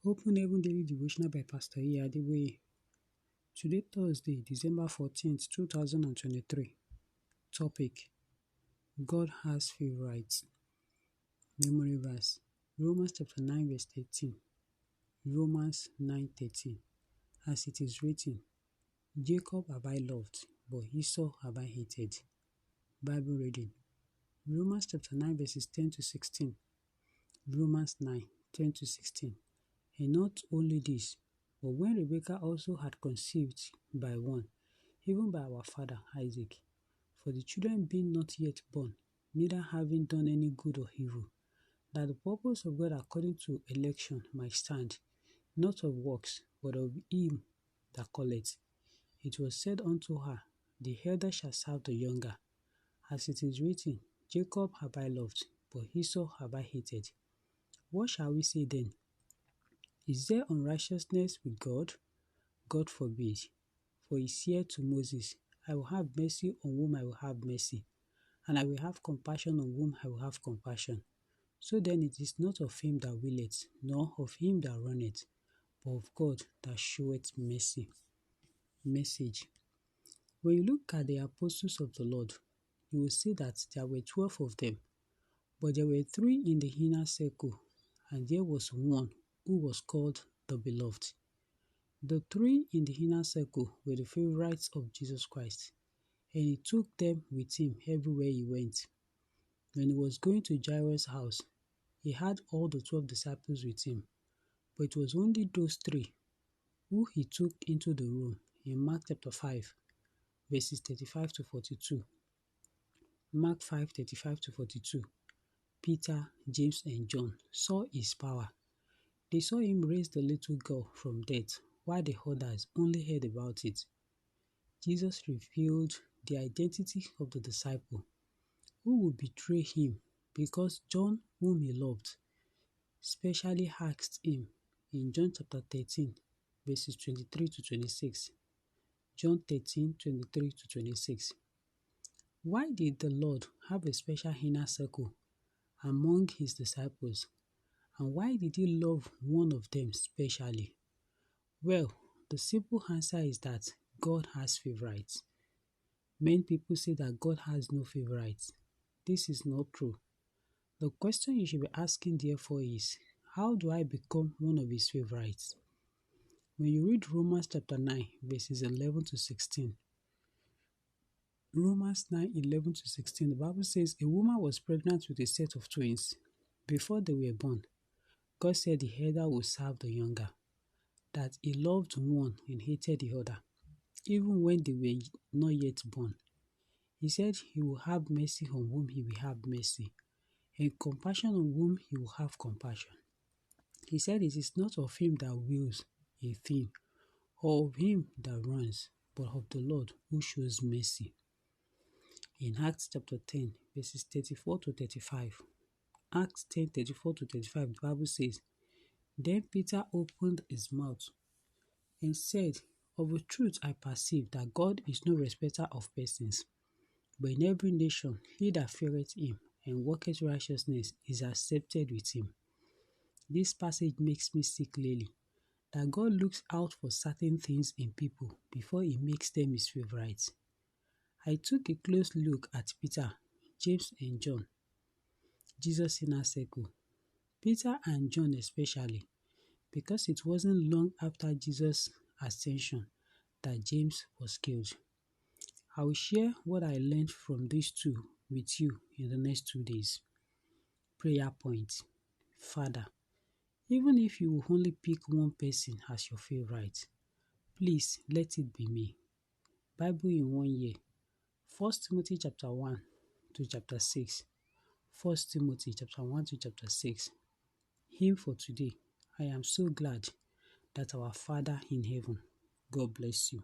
Open Heaven Daily Devotional by Pastor E. Adeboye. Today, Thursday, December 14th, 2023. Topic: God has favorites. Memory verse: Romans chapter 9, verse 13. Romans 9:13. As it is written, Jacob have I loved, but Esau have I hated. Bible reading: Romans chapter 9, verses 10 to 16. Romans 9, 10 to 16. And not only this, but when Rebekah also had conceived by one, even by our father Isaac, for the children being not yet born, neither having done any good or evil, that the purpose of God according to election might stand, not of works, but of him that calleth. It was said unto her, The elder shall serve the younger. As it is written, Jacob have I loved, but Esau have I hated. What shall we say then? Is there unrighteousness with God? God forbid. For he said to Moses, I will have mercy on whom I will have mercy, and I will have compassion on whom I will have compassion. So then it is not of him that willeth, nor of him that runneth, but of God that showeth mercy. Message: when you look at the apostles of the Lord, you will see that there were 12 of them, but there were 3 in the inner circle, and there was one who was called the Beloved. The 3 in the inner circle were the favorites of Jesus Christ, and he took them with him everywhere he went. When he was going to Jairus' house, he had all the 12 disciples with him, but it was only those 3 who he took into the room in Mark chapter 5, verses 35 to 42. Mark 5, 35 to 42. Peter, James, and John saw his power. They saw him raise the little girl from death, while the others only heard about it. Jesus revealed the identity of the disciple who would betray him, because John, whom he loved, specially asked him in John chapter 13, verses 23 to 26. John 13, 23 to 26. Why did the Lord have a special inner circle among his disciples, and why did he love one of them specially? Well, the simple answer is that God has favorites. Many people say that God has no favorites. This is not true. The question you should be asking therefore is, how do I become one of his favorites? When you read Romans chapter 9, verses 11 to 16, Romans 9, 11 to 16, the Bible says, a woman was pregnant with a set of twins. Before they were born, God said the elder would serve the younger, that he loved one and hated the other, even when they were not yet born. He said he will have mercy on whom he will have mercy, and compassion on whom he will have compassion. He said it is not of him that wills a thing, or of him that runs, but of the Lord who shows mercy. In Acts chapter 10, verses 34 to 35, Acts 10, 34 to 35, the Bible says, Then Peter opened his mouth and said, Of a truth I perceive that God is no respecter of persons, but in every nation he that feareth him and worketh righteousness is accepted with him. This passage makes me see clearly that God looks out for certain things in people before he makes them his favorites. I took a close look at Peter, James, and John, Jesus' inner circle. Peter and John especially, because it wasn't long after Jesus' ascension that James was killed. I will share what I learned from these two with you in the next 2 days. Prayer point. Father, even if you will only pick one person as your favorite, please let it be me. Bible in 1 year. 1 Timothy chapter 1 to chapter 6. 1 Timothy chapter 1 to chapter 6. Hymn for today. I am so glad that our Father in heaven. God bless you.